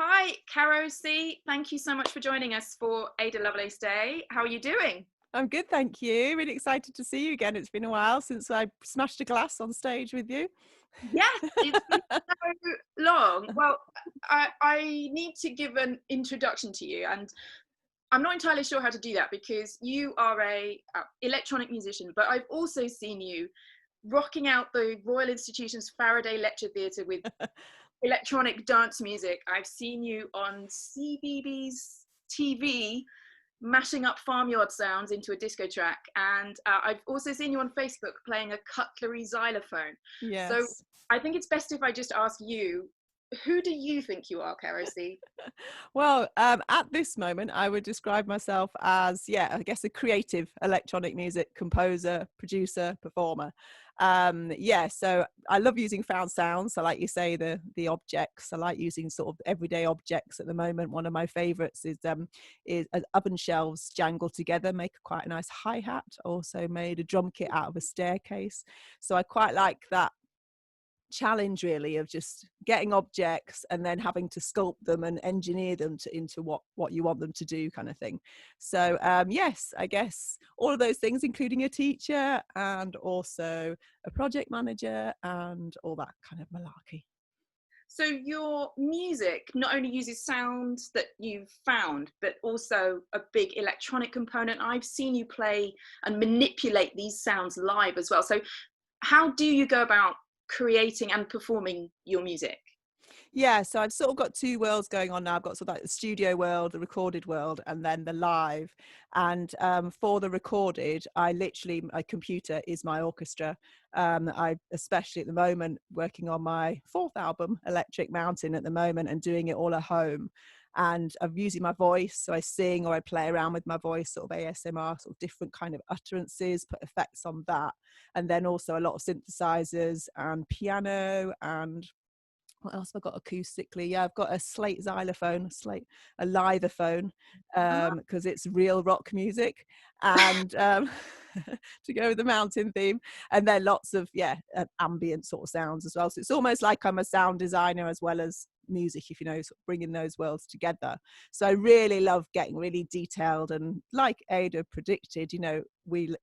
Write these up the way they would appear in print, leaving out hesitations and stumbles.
Hi, Caro C. Thank you so much for joining us for Ada Lovelace Day. How are you doing? I'm good, thank you. Really excited to see you again. It's been a while since I smashed a glass on stage with you. Yes, it's been so long. Well, I need to give an introduction to you, and I'm not entirely sure how to do that because you are a electronic musician, but I've also seen you rocking out the Royal Institution's Faraday Lecture Theatre with electronic dance music. I've seen you on CBBS TV mashing up farmyard sounds into a disco track, and I've also seen you on Facebook playing a cutlery xylophone. So Yes. I think it's best if I just ask you, who do you think you are, Caro C? Well, at this moment, I would describe myself as, yeah, I guess a creative electronic music composer, producer, performer. Yeah, so I love using found sounds. So like you say, the objects. I like using sort of everyday objects at the moment. One of my favorites is oven shelves jangled together, make quite a nice hi-hat. Also made a drum kit out of a staircase. So I quite like that challenge really of just getting objects and then having to sculpt them and engineer them into what you want them to do, kind of thing. So yes, I guess all of those things, including a teacher and also a project manager and all that kind of malarkey. So your music not only uses sounds that you've found, but also a big electronic component. I've seen you play and manipulate these sounds live as well. So how do you go about creating and performing your music? Yeah, so I've sort of got two worlds going on now. I've got sort of like the studio world, the recorded world, and then the live. And for the recorded, I literally, my computer is my orchestra. I, especially at the moment, working on my fourth album, Electric Mountain, at the moment, and doing it all at home. And I'm using my voice, so I sing or I play around with my voice, sort of ASMR, sort of different kind of utterances, put effects on that. And then also a lot of synthesizers and piano and what else have I got acoustically? Yeah, I've got a slate xylophone, a lithophone, Ah, because it's real rock music, and to go with the mountain theme, and then lots of ambient sort of sounds as well. So it's almost like I'm a sound designer as well as music, if you know, sort of bringing those worlds together. So I really love getting really detailed, and like Ada predicted, you know, we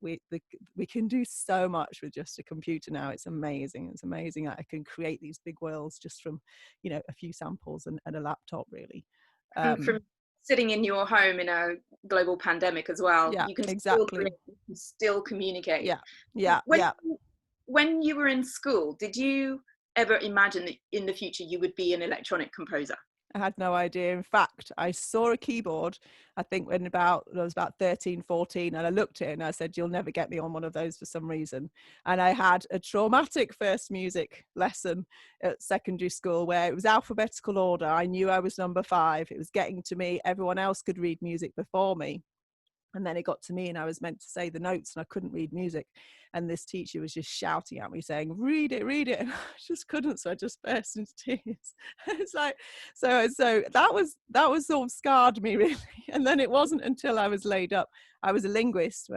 can do so much with just a computer now. It's amazing. It's amazing that I can create these big worlds just from, you know, a few samples and a laptop, really. and from sitting in your home in a global pandemic as well, Yeah, you can still exactly. create, you can still communicate. Yeah, yeah, When yeah. when you were in school, did you ever imagine that in the future you would be an electronic composer? I had no idea. In fact, I saw a keyboard, I think when I was about 13, 14, and I looked at it and I said, you'll never get me on one of those for some reason. And I had a traumatic first music lesson at secondary school where it was alphabetical order. I knew I was number 5. It was getting to me. Everyone else could read music before me. And then it got to me and I was meant to say the notes and I couldn't read music. And this teacher was just shouting at me saying, read it, read it. And I just couldn't. So I just burst into tears. It's like, so that was sort of scarred me really. And then it wasn't until I was laid up. I was a linguist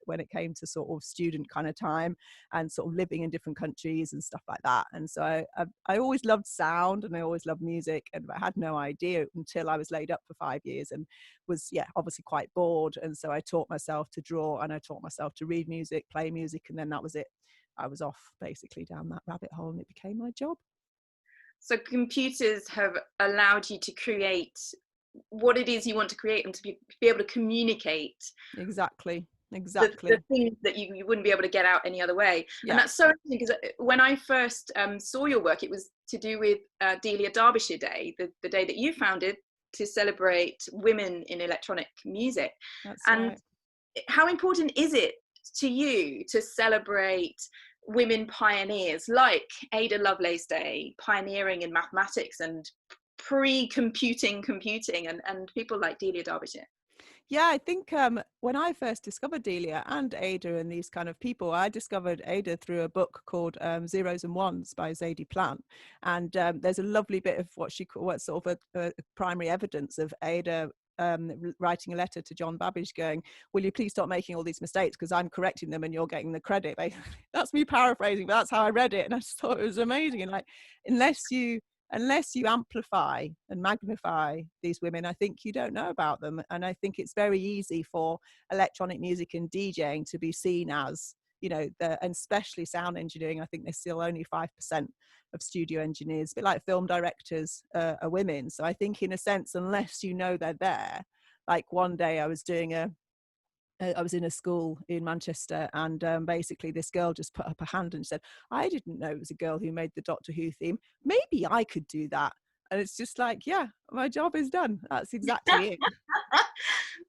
when it came to sort of student kind of time and sort of living in different countries and stuff like that. And so I always loved sound and I always loved music. And I had no idea until I was laid up for 5 years and was obviously quite bored, and so I taught myself to draw and I taught myself to read music, play music, and then that was it. I was off basically down that rabbit hole and it became my job. So computers have allowed you to create what it is you want to create and to be able to communicate Exactly, the exactly. things that you wouldn't be able to get out any other way. And Yeah, that's so interesting because when I first saw your work, it was to do with Delia Derbyshire Day, the day that you founded to celebrate women in electronic music. that's And right. how important is it to you to celebrate women pioneers like Ada Lovelace Day, pioneering in mathematics and pre-computing computing, and people like Delia Derbyshire? Yeah, I think when I first discovered Delia and Ada and these kind of people, I discovered Ada through a book called Zeros and Ones by Zadie Plant. And there's a lovely bit of what's sort of a primary evidence of Ada writing a letter to John Babbage going, will you please stop making all these mistakes because I'm correcting them and you're getting the credit. That's me paraphrasing, but that's how I read it. And I just thought it was amazing. And like, unless you unless you amplify and magnify these women, I think you don't know about them. And I think it's very easy for electronic music and DJing to be seen as, you know, and especially sound engineering. I think there's still only 5% of studio engineers, a bit like film directors, are women. So I think in a sense, unless you know they're there, like one day I was in a school in Manchester, and basically this girl just put up a hand and said, I didn't know it was a girl who made the Doctor Who theme. Maybe I could do that. And it's just like, yeah, my job is done. That's exactly it.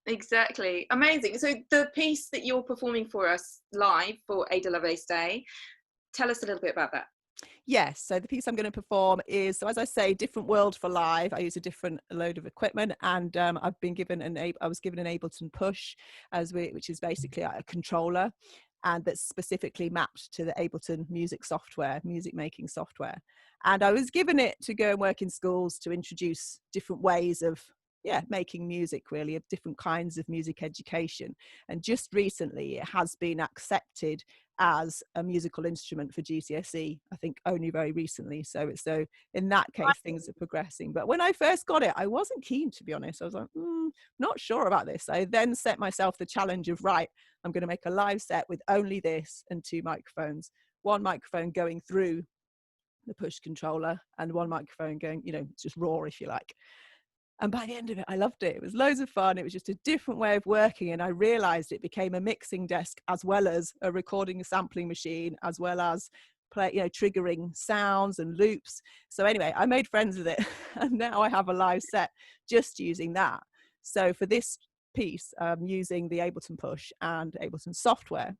Exactly. Amazing. So the piece that you're performing for us live for Ada Lovelace Day, tell us a little bit about that. Yes, so the piece I'm going to perform is, so as I say, different world for live. I use a different load of equipment, and I was given an Ableton Push, which is basically a controller, and that's specifically mapped to the Ableton music making software. And I was given it to go and work in schools to introduce different ways of making music, really, of different kinds of music education. And just recently it has been accepted as a musical instrument for GCSE, I think only very recently. So in that case, things are progressing. But when I first got it, I wasn't keen, to be honest. I was like, not sure about this. I then set myself the challenge of, right, I'm going to make a live set with only this and 2 microphones, one microphone going through the push controller and one microphone going, just raw, if you like. And by the end of it, I loved it. It was loads of fun. It was just a different way of working. And I realized it became a mixing desk as well as a recording and sampling machine, as well as triggering sounds and loops. So anyway, I made friends with it. And now I have a live set just using that. So for this piece, I'm using the Ableton Push and Ableton software.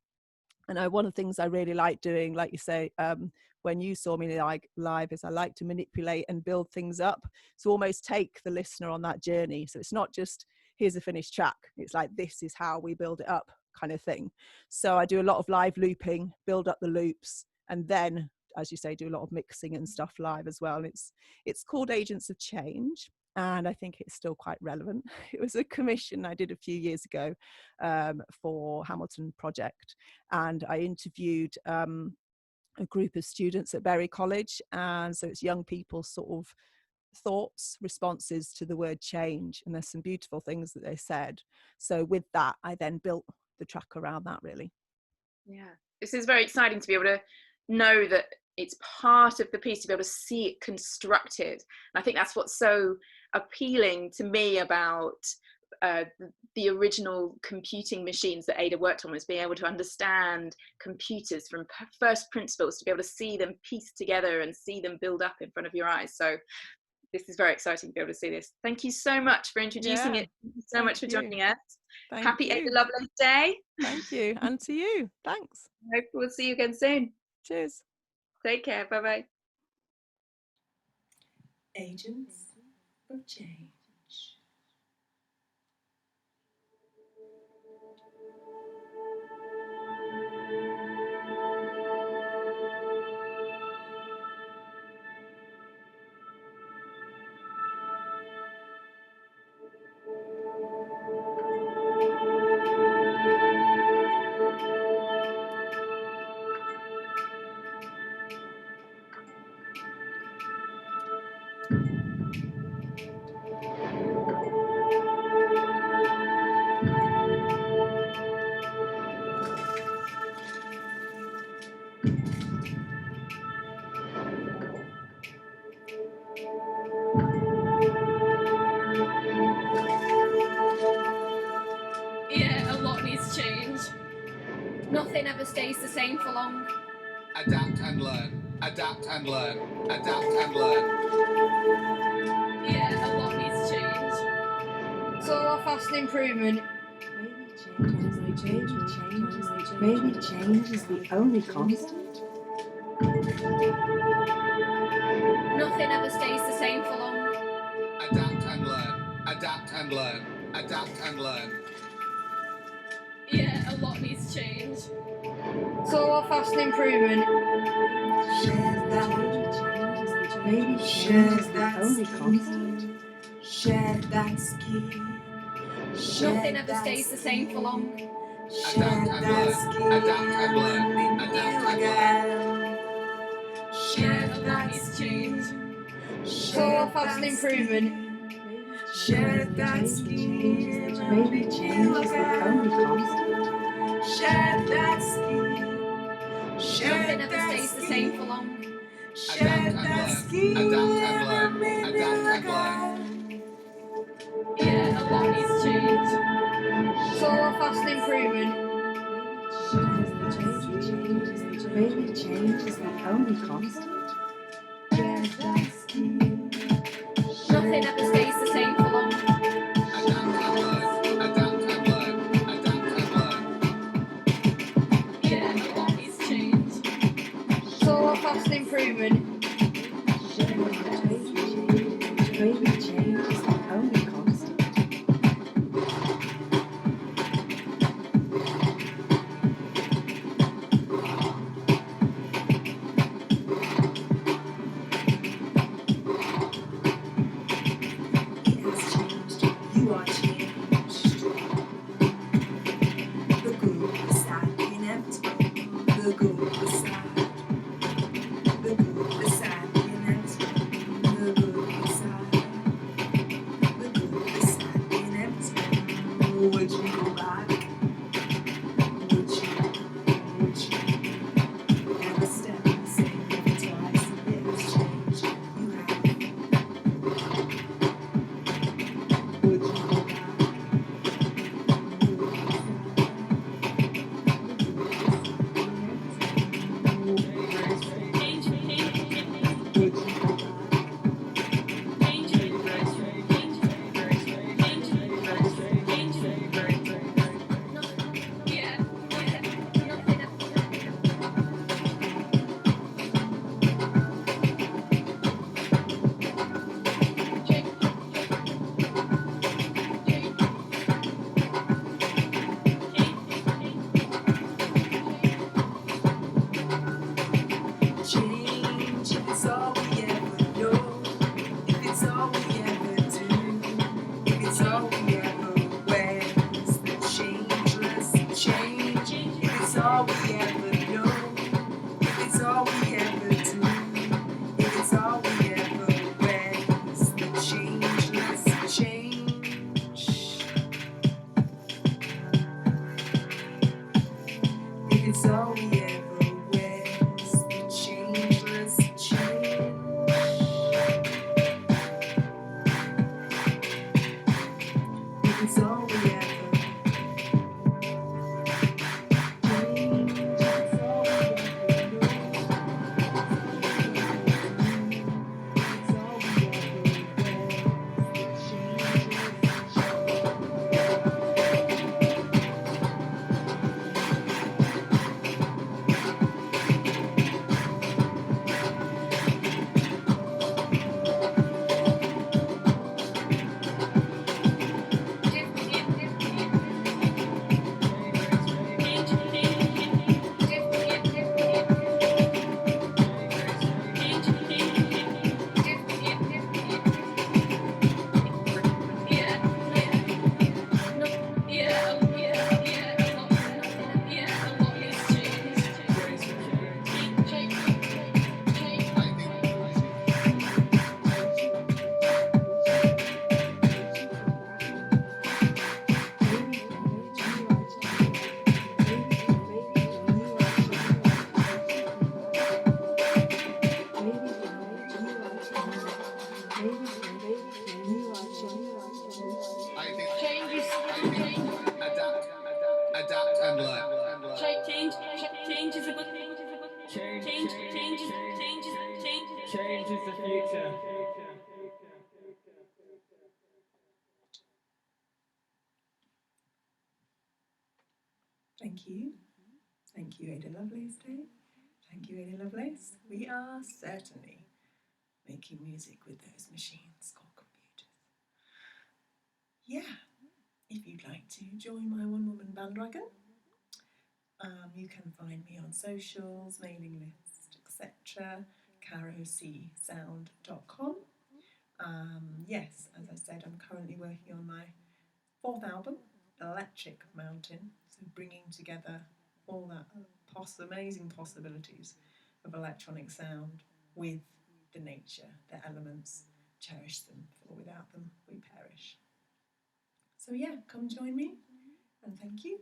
And one of the things I really like doing, like you say, when you saw me live, is I like to manipulate and build things up. So almost take the listener on that journey. So it's not just, here's a finished track. It's like, this is how we build it up, kind of thing. So I do a lot of live looping, build up the loops, and then, as you say, do a lot of mixing and stuff live as well. And it's called Agents of Change. And I think it's still quite relevant. It was a commission I did a few years ago for Hamilton Project. And I interviewed a group of students at Bury College. And so it's young people's sort of thoughts, responses to the word change. And there's some beautiful things that they said. So with that, I then built the track around that, really. Yeah, this is very exciting to be able to know that it's part of the piece, to be able to see it constructed. And I think that's what's so appealing to me about the original computing machines that Ada worked on, was being able to understand computers from first principles, to be able to see them pieced together and see them build up in front of your eyes. So this is very exciting to be able to see this. Thank you so much for introducing it. Thank you so much for joining us. Happy Ada Lovelace Day. Thank you. And to you. Thanks. I hope we'll see you again soon. Cheers. Take care. Bye-bye. Agents of Change. Yeah, a lot needs change. Nothing ever stays the same for long. Adapt and learn. Adapt and learn. Adapt and learn. Yeah, a lot needs change. So fast improvement. Maybe change is the only constant. Nothing ever stays the same for long. Adapt and learn. Adapt and learn. Adapt and learn. Yeah, a lot needs change. So fast improvement. Maybe change is the only constant. Share that skill. Nothing ever stays the same for long. Adapt and learn. Adapt and learn. Adapt and learn. Yeah, a lot needs change. So fast improving. Shed that skin. Maybe change is the only constant. Shed that skin. Nothing ever stays the same for long. Shed that skin. Adapt and learn. Adapt and learn. Yeah, a lot needs change. So fast improving. Maybe change is the only constant. Shed that skin. Nothing ever stays the same for long. Adapt and learn. Adapt and learn. Yeah, a lot needs change. So fast improving. Maybe change is the only constant. It has changed. You are changed. The good, the sad, the inevitable. The good, the sad. The good, the sad, the inevitable. The good, the sad. The good, the sad, the inevitable. Would you go back? Would you never step the same, never twice? It has changed. You have. Would you go back? Would you go back? Change if it's all we ever know, if it's all we ever do, if it's all we ever wear, it's the changeless change. If it's all we ever know, if it's all we ever do, if it's all we ever wear, it's the changeless change. If it's all we ever wear, it's the changeless change. If it's all we ever change, if it's all we ever know, it's all we ever wear, it's the Adapt and learn. Change is a good thing. Change is the future. Thank you. Thank you, Ada Lovelace Day. Thank you, Ada Lovelace. We are certainly making music with those machines called computers. Yeah, if you'd like to join my one-woman bandwagon, you can find me on socials, mailing list, etc. carocsound.com. Yes, as I said, I'm currently working on my 4th album, Electric Mountain, so bringing together all that amazing possibilities of electronic sound with the nature, the elements, cherish them, for without them we perish. So yeah, come join me, and thank you.